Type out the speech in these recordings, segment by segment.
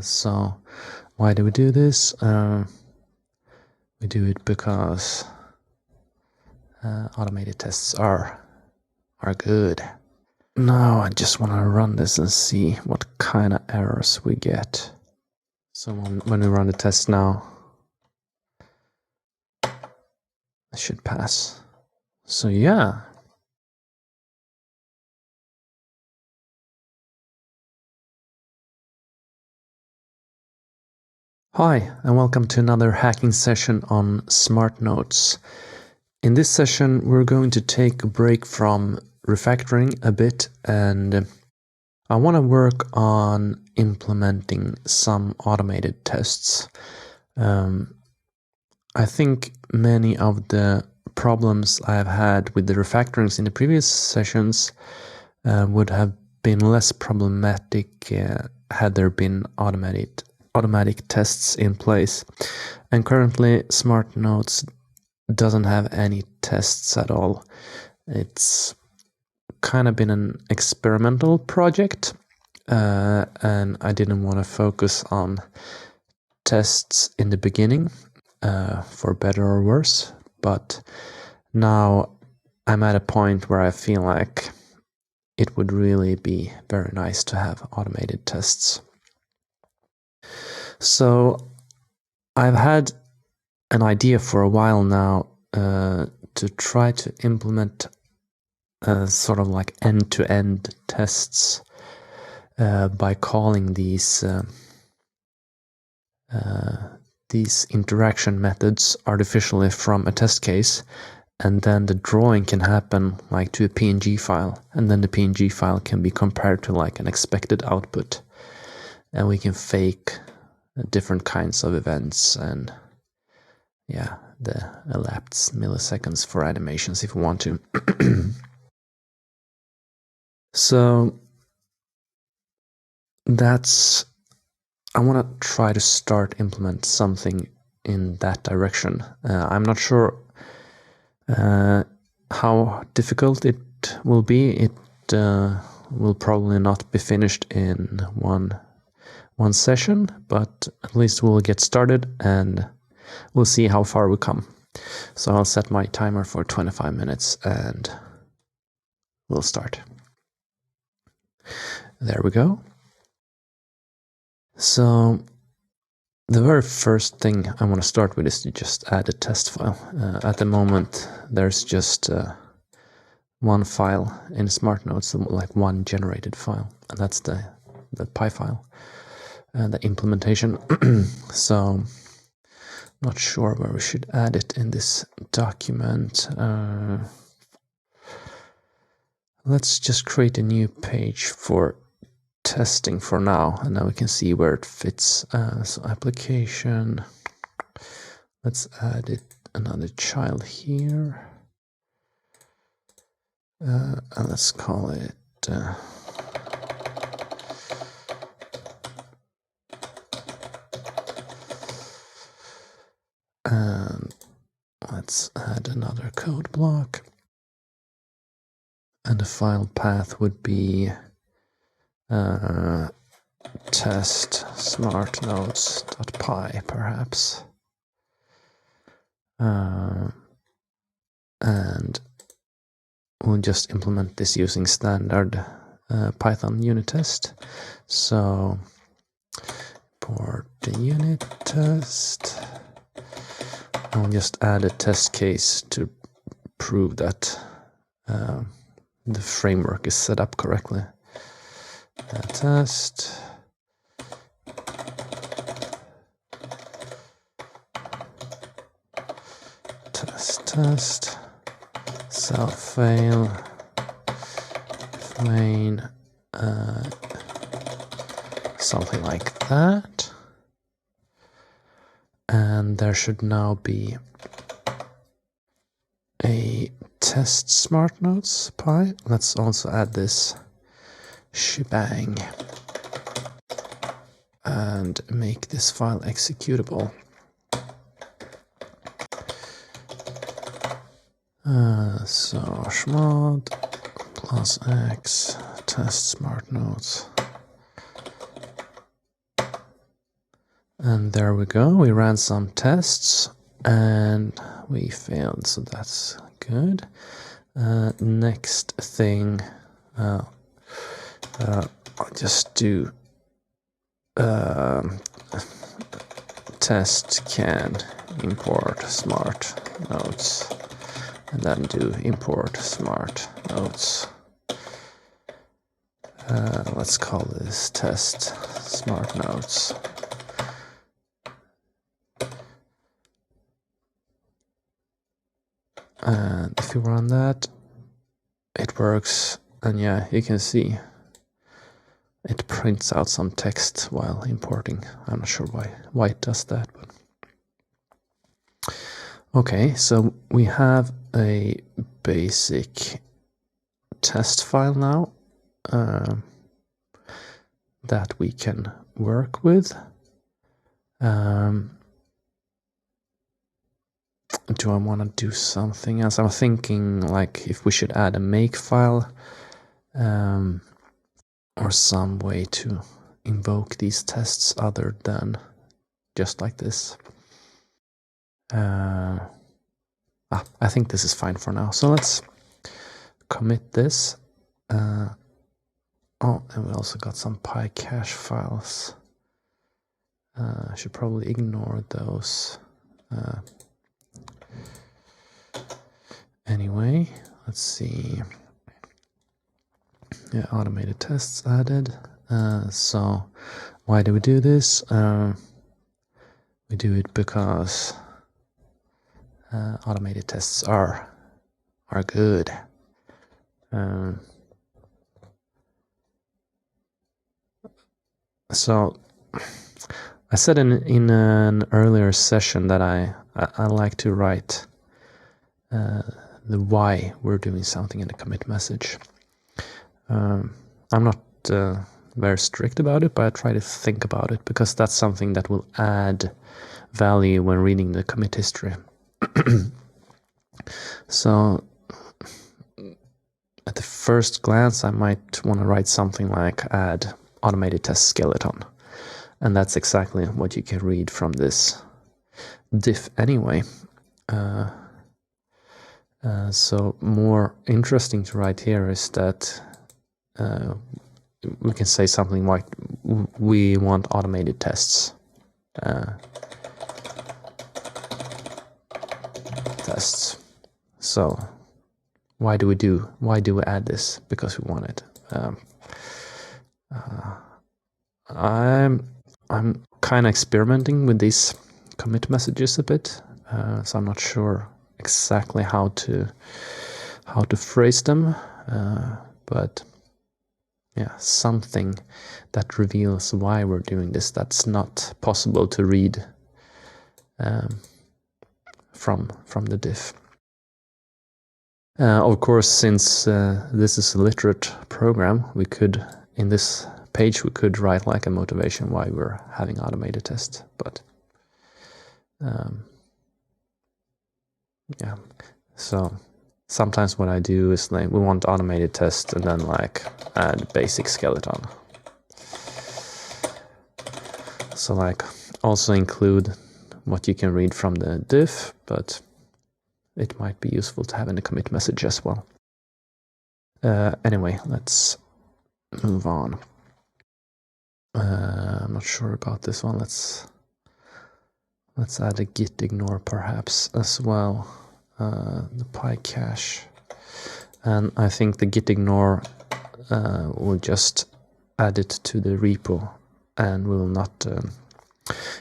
So why do we do this? We do it because automated tests are good. Now I just want to run this and see what kind of errors we get. So when we run the test now, it should pass. So yeah. Hi, and welcome to another hacking session on Smart Notes. In this session, we're going to take a break from refactoring a bit, and I want to work on implementing some automated tests. I think many of the problems I've had with the refactorings in the previous sessions would have been less problematic had there been automatic tests in place. And currently, Smart Notes doesn't have any tests at all. It's kind of been an experimental project, and I didn't want to focus on tests in the beginning, for better or worse. But now I'm at a point where I feel like it would really be very nice to have automated tests. So I've had an idea for a while now to try to implement sort of like end-to-end tests by calling these interaction methods artificially from a test case, and then the drawing can happen like to a PNG file, and then the PNG file can be compared to like an expected output, and we can fake different kinds of events and the elapsed milliseconds for animations if we want to. So I want to try to start implement something in that direction. I'm not sure how difficult it will be. It will probably not be finished in one session, but at least we'll get started and we'll see how far we come. So I'll set my timer for 25 minutes and we'll start. There we go. So the very first thing I want to start with is to just add a test file. At the moment, there's just one file in Smart Notes, like one generated file, and that's the Py file, the implementation. So not sure where we should add it in this document. Let's just create a new page for testing for now, and now we can see where it fits. So application, let's add it another child here, and let's call it and let's add another code block, and the file path would be test smartnotes.py perhaps, and we'll just implement this using standard Python unit test. So import the unit test. I'll just add a test case to prove that the framework is set up correctly. Test. Self fail. If main, something like that. And there should now be a test Smart Notes Py. Let's also add this shebang and make this file executable. So chmod +x test Smart Notes. And there we go. We ran some tests and we failed, so that's good. Next thing, I'll just do test can import smart notes, and then do import smart notes. Let's call this test smart notes. And if you run that, it works, and yeah, you can see it prints out some text while importing. I'm not sure why it does that, but okay, so we have a basic test file now that we can work with. Do I want to do something else? I'm thinking like if we should add a make file or some way to invoke these tests other than just like this. I think this is fine for now. So let's commit this. Oh, and we also got some PyCache files. I should probably ignore those. Anyway, let's see. Yeah, automated tests added. So why do we do this? We do it because automated tests are good. So I said in an earlier session that I like to write the why we're doing something in the commit message. I'm not very strict about it, but I try to think about it because that's something that will add value when reading the commit history. So at the first glance, I might want to write something like add automated test skeleton. And that's exactly what you can read from this diff anyway. So more interesting to write here is that we can say something like we want automated tests. Tests. So why do we add this? Because we want it. I'm kind of experimenting with these commit messages a bit, so I'm not sure exactly how to phrase them, but yeah, something that reveals why we're doing this that's not possible to read from the diff. Of course, since this is a literate program, we could, in this page, we could write like a motivation why we're having automated tests, but yeah. So sometimes what I do is like we want automated test and then like add basic skeleton. So like also include what you can read from the diff, but it might be useful to have in the commit message as well. Anyway, let's move on. I'm not sure about this one. Let's add a git ignore perhaps as well. The PyCache, and I think the git ignore will just add it to the repo and will not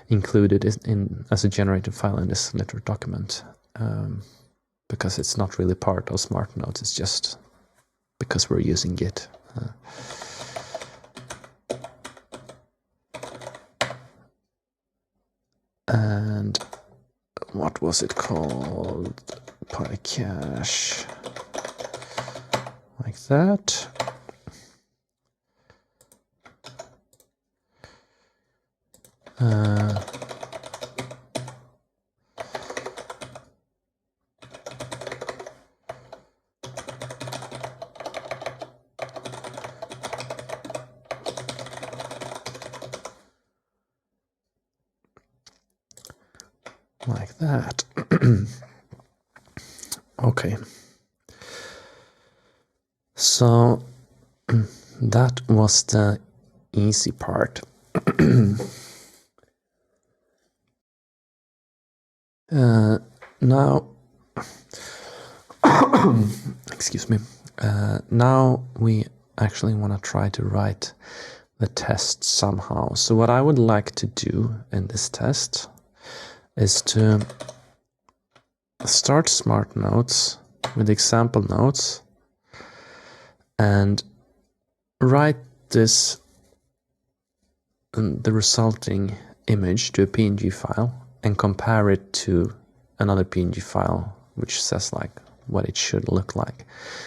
include it as a generated file in this literate document, because it's not really part of smart notes. It's just because we're using git. And what was it called? PyCache. Like that. like that. Okay. So that was the easy part. Now, excuse me. Now we actually want to try to write the test somehow. So what I would like to do in this test is to start smart notes with example notes and write this the resulting image to a PNG file and compare it to another PNG file which says like what it should look like.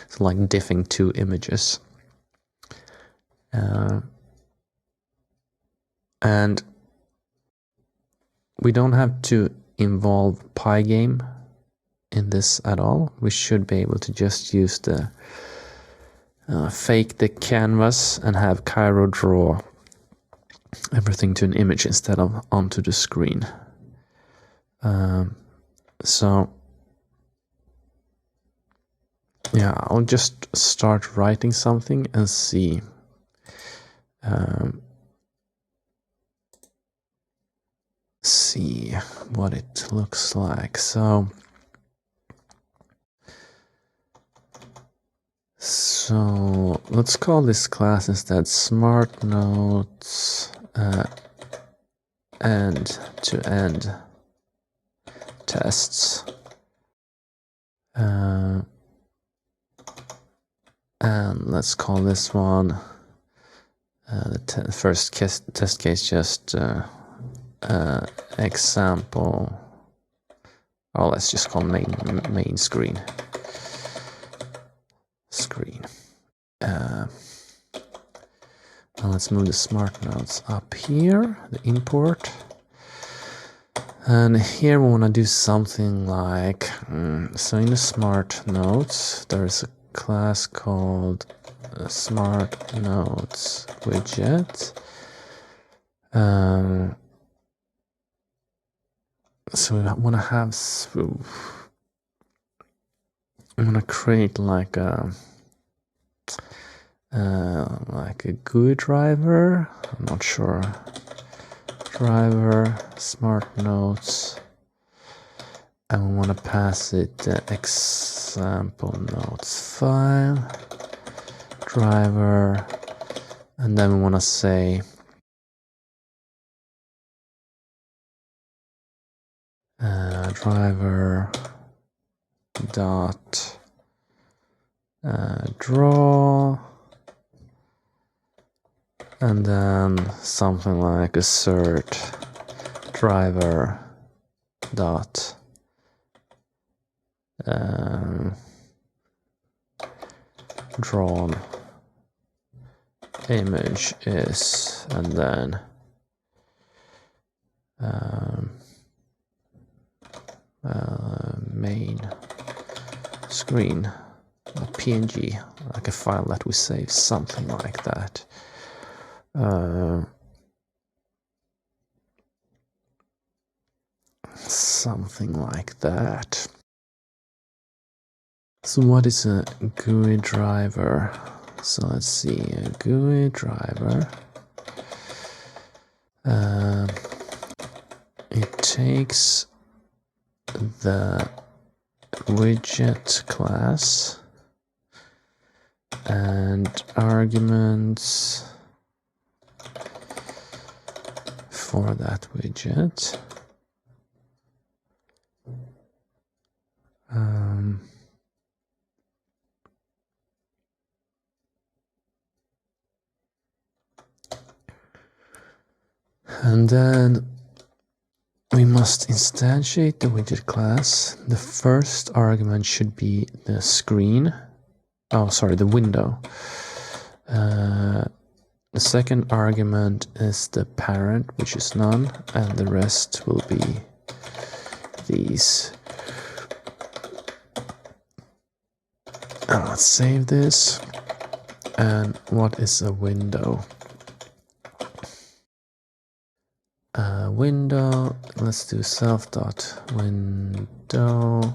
So like diffing two images. And we don't have to involve Pygame in this at all. We should be able to just use the fake the canvas and have Cairo draw everything to an image instead of onto the screen. So yeah, I'll just start writing something and see see what it looks like. So let's call this class instead Smart Notes end-to-end tests. And let's call this one the first test case just example. Oh, let's just call main screen. And let's move the smart notes up here, the import. And here we want to do something like, so in the smart notes, there's a class called smart notes widget. So we want to have, I'm going to create like a GUI driver. I'm not sure. Driver smart notes, and we want to pass it the example notes file driver, and then we want to say driver dot draw, and then something like assert driver dot drawn image is, and then main screen, a PNG, like a file that we save, something like that. Something like that. So what is a GUI driver? So let's see, a GUI driver. It takes the widget class and arguments for that widget. And then we must instantiate the widget class. The first argument should be the screen. Oh, sorry, the window. The second argument is the parent, which is none, and the rest will be these. And let's save this. And what is a window? Window, let's do self.window,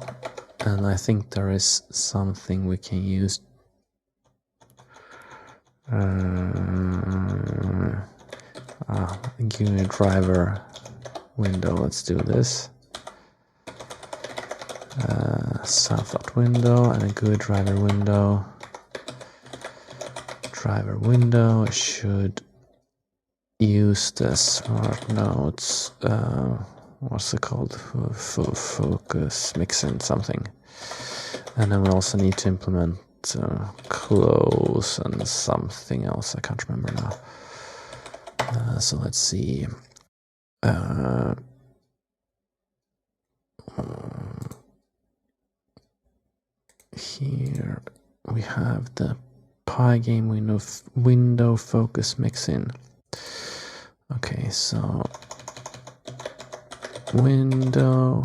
and I think there is something we can use. GUI driver window, let's do this. Self.window and a GUI driver window. Driver window should use the smart nodes, what's it called, focus mixin something, and then we also need to implement close and something else, I can't remember now. So let's see. Here we have the Pygame window focus mixin. Okay, so window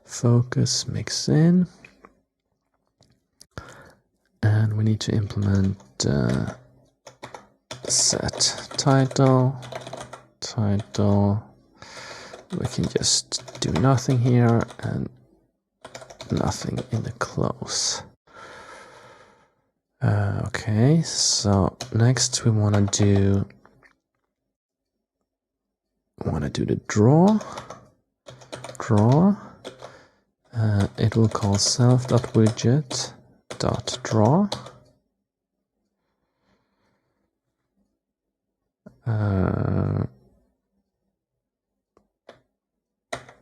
focus mixin, and we need to implement set title. We can just do nothing here and nothing in the close. Okay, so next we want to do the draw. It will call self.widget.draw.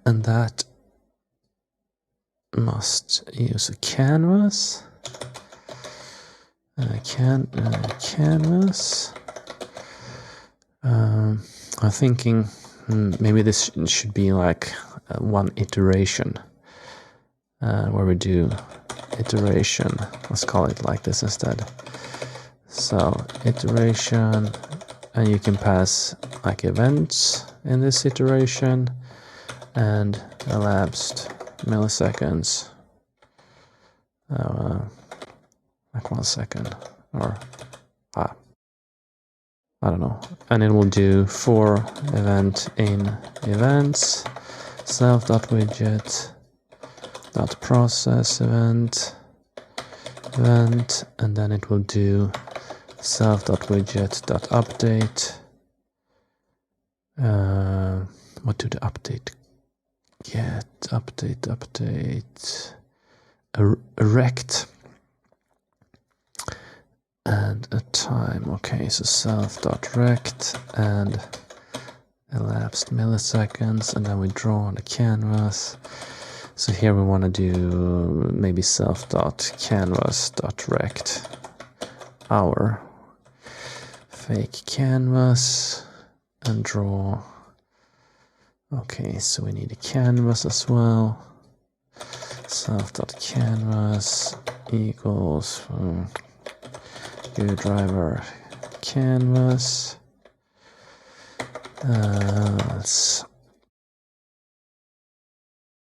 And that must use a canvas. Canvas. I'm thinking maybe this should be like one iteration, where we do iteration. Let's call it like this instead. So iteration, and you can pass like events in this iteration and elapsed milliseconds, like 1 second, or I don't know, and it will do for event in events self.widget.process event, and then it will do self.widget.update. What do the update get? Update erect and a time. Okay, so self.rect and elapsed milliseconds, and then we draw on the canvas. So here we want to do maybe self.canvas.rect our fake canvas and draw. Okay, so we need a canvas as well. Self.canvas equals GUI driver canvas. Let's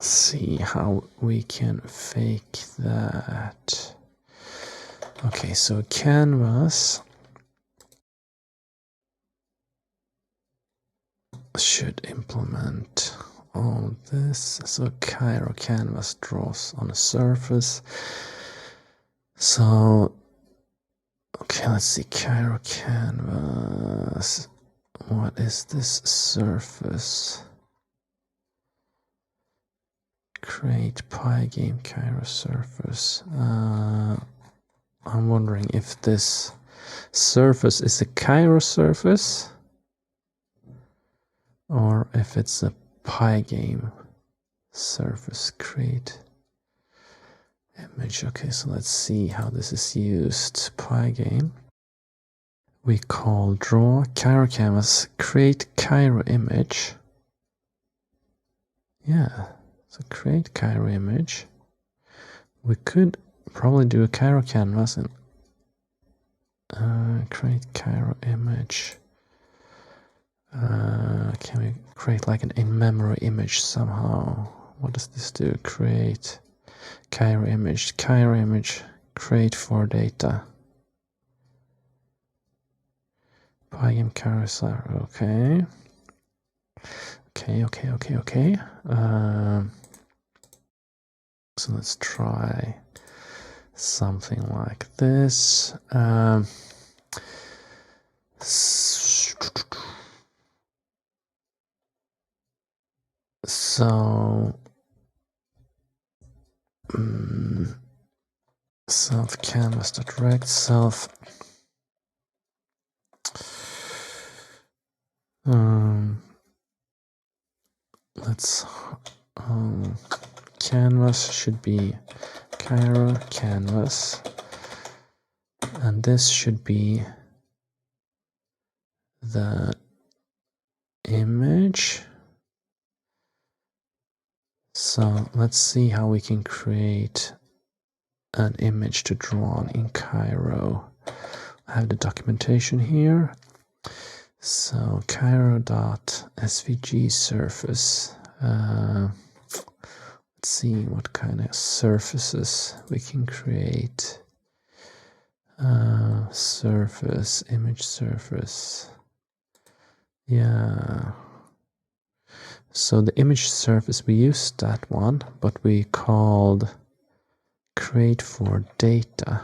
see how we can fake that. Okay, so canvas should implement all this. So Cairo canvas draws on a surface. So okay, let's see, Cairo canvas. What is this surface? Create Pygame Cairo surface. I'm wondering if this surface is a Cairo surface or if it's a Pygame surface. Create image. Okay, so let's see how this is used. Pygame. We call draw Cairo canvas, create Cairo image. Yeah, so create Cairo image. We could probably do a Cairo canvas and create Cairo image. Can we create like an in-memory image somehow? What does this do? Create Cairo image, create for data. Pygame carousel, okay. Okay. So let's try something like this. So self canvas.rect self let's canvas should be Cairo canvas, and this should be the image. So let's see how we can create an image to draw on in Cairo. I have the documentation here. So Cairo.svg surface. Let's see what kind of surfaces we can create. Surface, image surface. Yeah. So the image surface, we used that one, but we called create for data.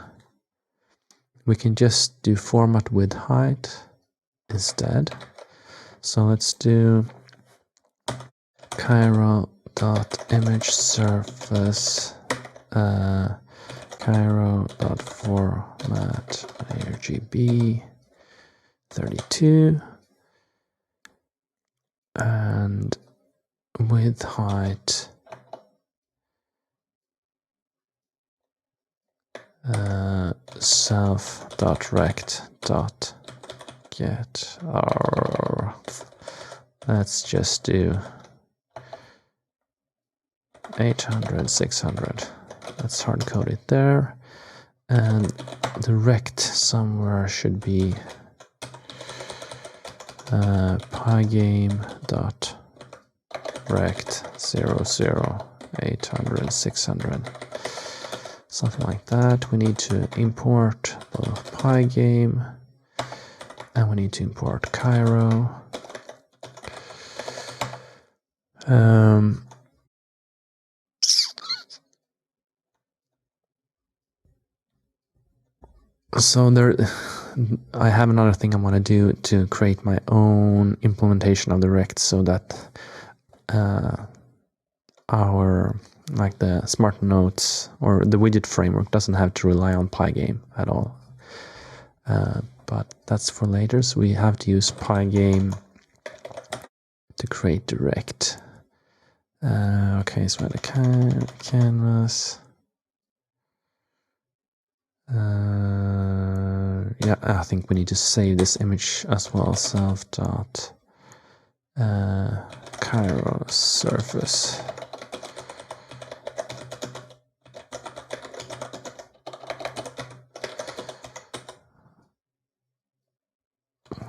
We can just do format with height instead. So let's do Cairo.image surface Cairo.format RGB 32 and width height self.rect.get, or let's just do 800, 600. Let's hard code it there, and the rect somewhere should be pygame.rect 00 800 600, something like that. We need to import both pygame and we need to import Cairo. So there, I have another thing I want to do to create my own implementation of the rect, so that our, like the smart notes or the widget framework doesn't have to rely on Pygame at all. But that's for later. So we have to use Pygame to create the rect. Okay, so the canvas. Yeah, I think we need to save this image as well. Cairo surface.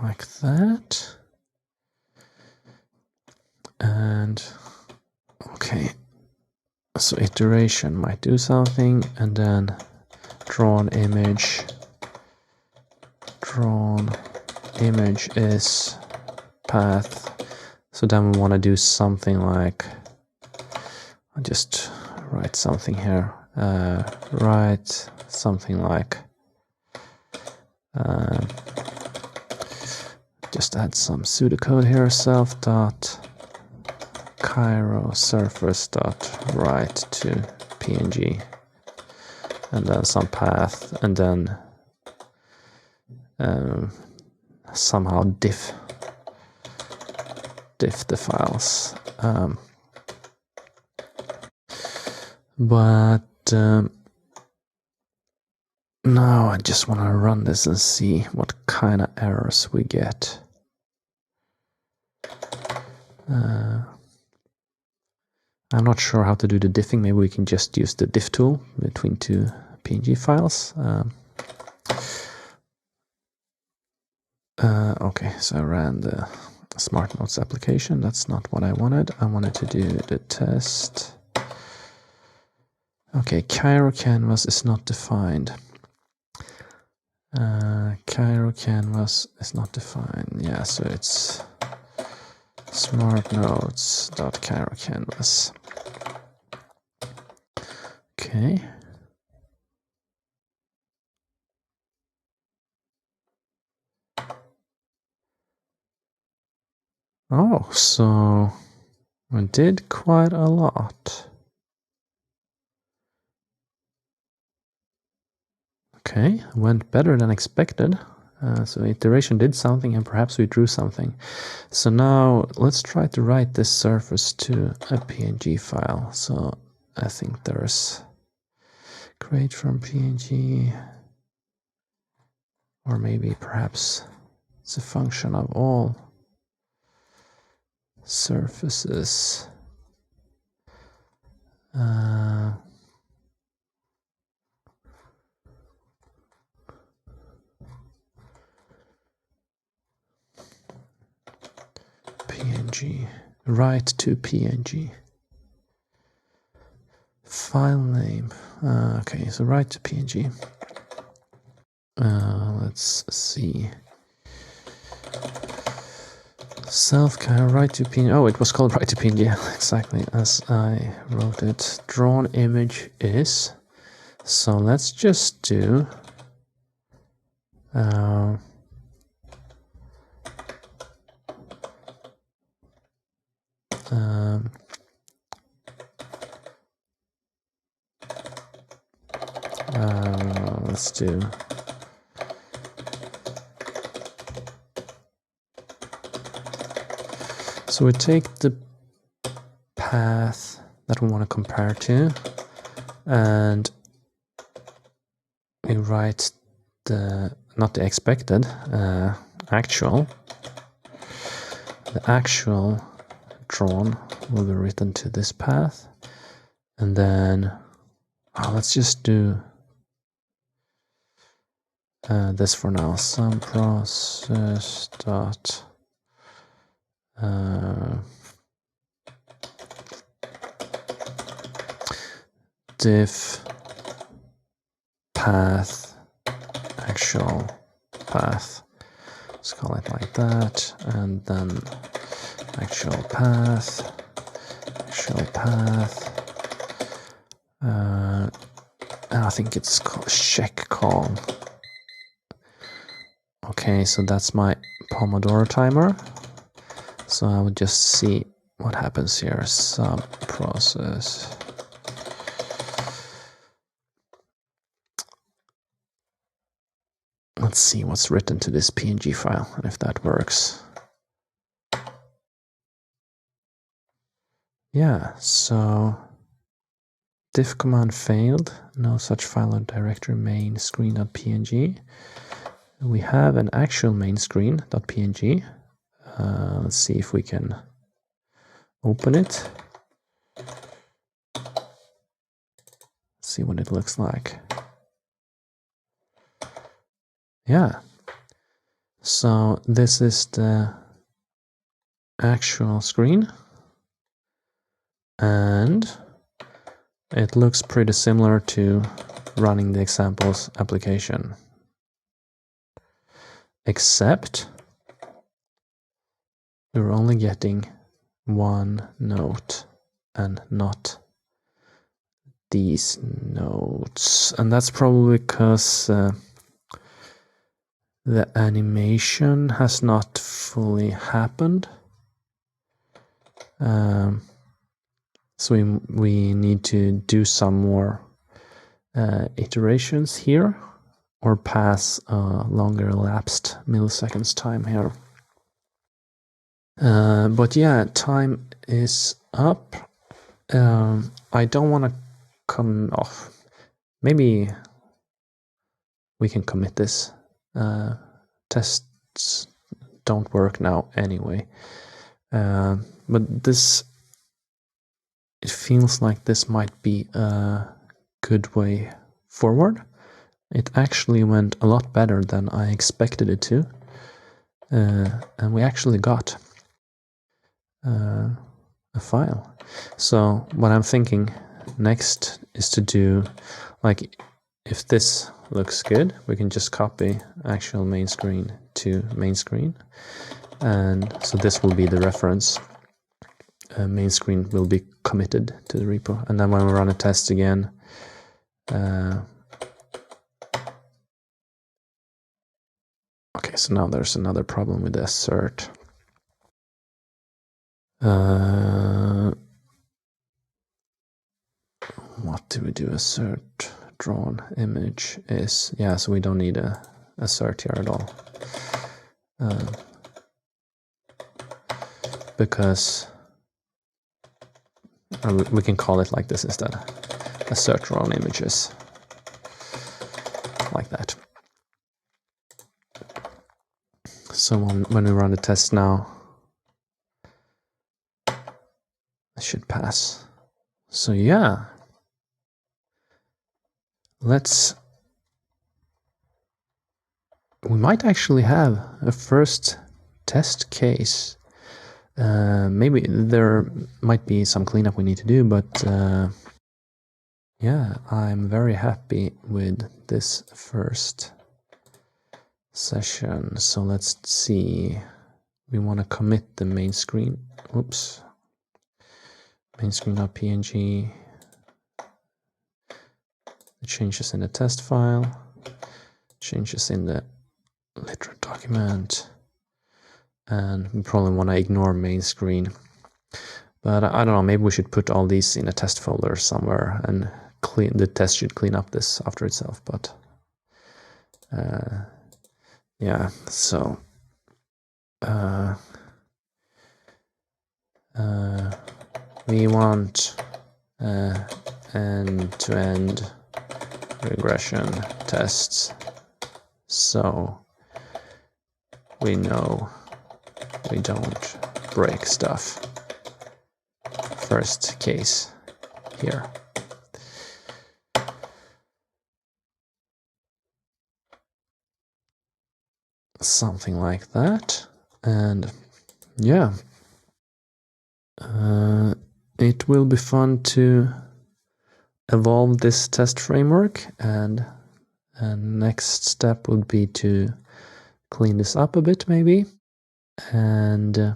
Like that. And okay, so iteration might do something, and then drawn image is path. So then we want to do something like, I'll just write something here, write something like just add some pseudocode here, self.Cairo surface.write to PNG, and then some path, and then somehow diff the files. But now I just want to run this and see what kind of errors we get. I'm not sure how to do the diffing. Maybe we can just use the diff tool between two PNG files. Okay, so I ran the Smart Notes application. That's not what I wanted. I wanted to do the test. Okay, Cairo canvas is not defined. Cairo canvas is not defined. Yeah, so it's smartnotes.carocanvas. Okay. Oh, so I did quite a lot. Okay, went better than expected. So iteration did something and perhaps we drew something. So now let's try to write this surface to a PNG file. So I think there's create from PNG, or maybe perhaps it's a function of all surfaces. PNG, write to PNG. File name. Okay, so write to PNG. Let's see. Write to PNG. Oh, it was called write to PNG, exactly as I wrote it. Drawn image is. So let's just do. Let's do. So we take the path that we want to compare to, and we write the, not the expected, actual. The actual drawn will be written to this path, and then let's just do this for now. Some process dot diff path actual path. Let's call it like that, and then actual path. I think it's called check call. Okay, so that's my Pomodoro timer. So I would just see what happens here. Sub process. Let's see what's written to this PNG file and if that works. Yeah, so diff command failed. No such file or directory main screen.png. We have an actual main screen.png. Let's see if we can open it. See what it looks like. Yeah. So this is the actual screen. And it looks pretty similar to running the examples application. Except we're only getting one note and not these notes. And that's probably because the animation has not fully happened. So we need to do some more iterations here, or pass a longer elapsed milliseconds time here. But yeah, time is up. I don't want to come off. Maybe we can commit this. Tests don't work now anyway. But this, it feels like this might be a good way forward. It actually went a lot better than I expected it to. And we actually got a file. So what I'm thinking next is to do, like, if this looks good, we can just copy actual main screen to main screen. And so this will be the reference. Main screen will be committed to the repo. And then when we run a test again, okay, so now there's another problem with the assert. What do we do? Assert drawn image is, yeah, so we don't need a assert here at all. Because we can call it like this instead. Assert drawn images. Like that. So when we run the test now, it should pass. So yeah. We might actually have a first test case. Maybe there might be some cleanup we need to do, but yeah, I'm very happy with this first session. So let's see. We want to commit the main screen. Oops. Main screen.png. The changes in the test file. Changes in the literal document. And we probably want to ignore main screen. But I don't know, maybe we should put all these in a test folder somewhere and the test should clean up this after itself. But yeah, so we want end-to-end regression tests, so we know we don't break stuff. First case here. Something like that. And yeah, it will be fun to evolve this test framework, and next step would be to clean this up a bit maybe, and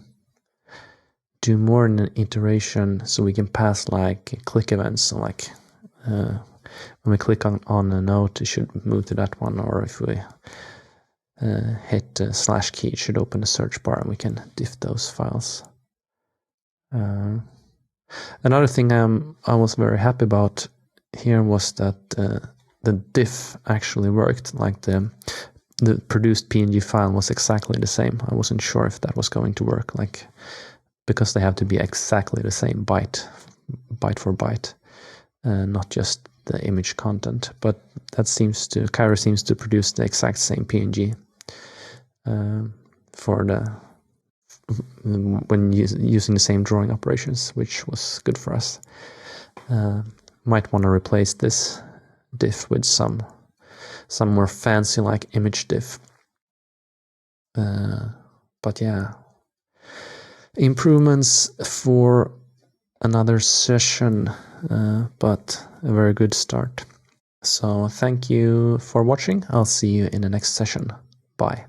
do more in an iteration so we can pass like click events. So like when we click on a note, it should move to that one, or if we hit the slash key, it should open a search bar and we can diff those files. Another thing I was very happy about here was that the diff actually worked. Like the produced PNG file was exactly the same. I wasn't sure if that was going to work, like because they have to be exactly the same byte for byte, not just the image content. But that seems to, Cairo seems to produce the exact same PNG for the when using the same drawing operations, which was good for us. Might want to replace this diff with some more fancy like image diff. But yeah, improvements for another session, but a very good start. So thank you for watching. I'll see you in the next session. Bye.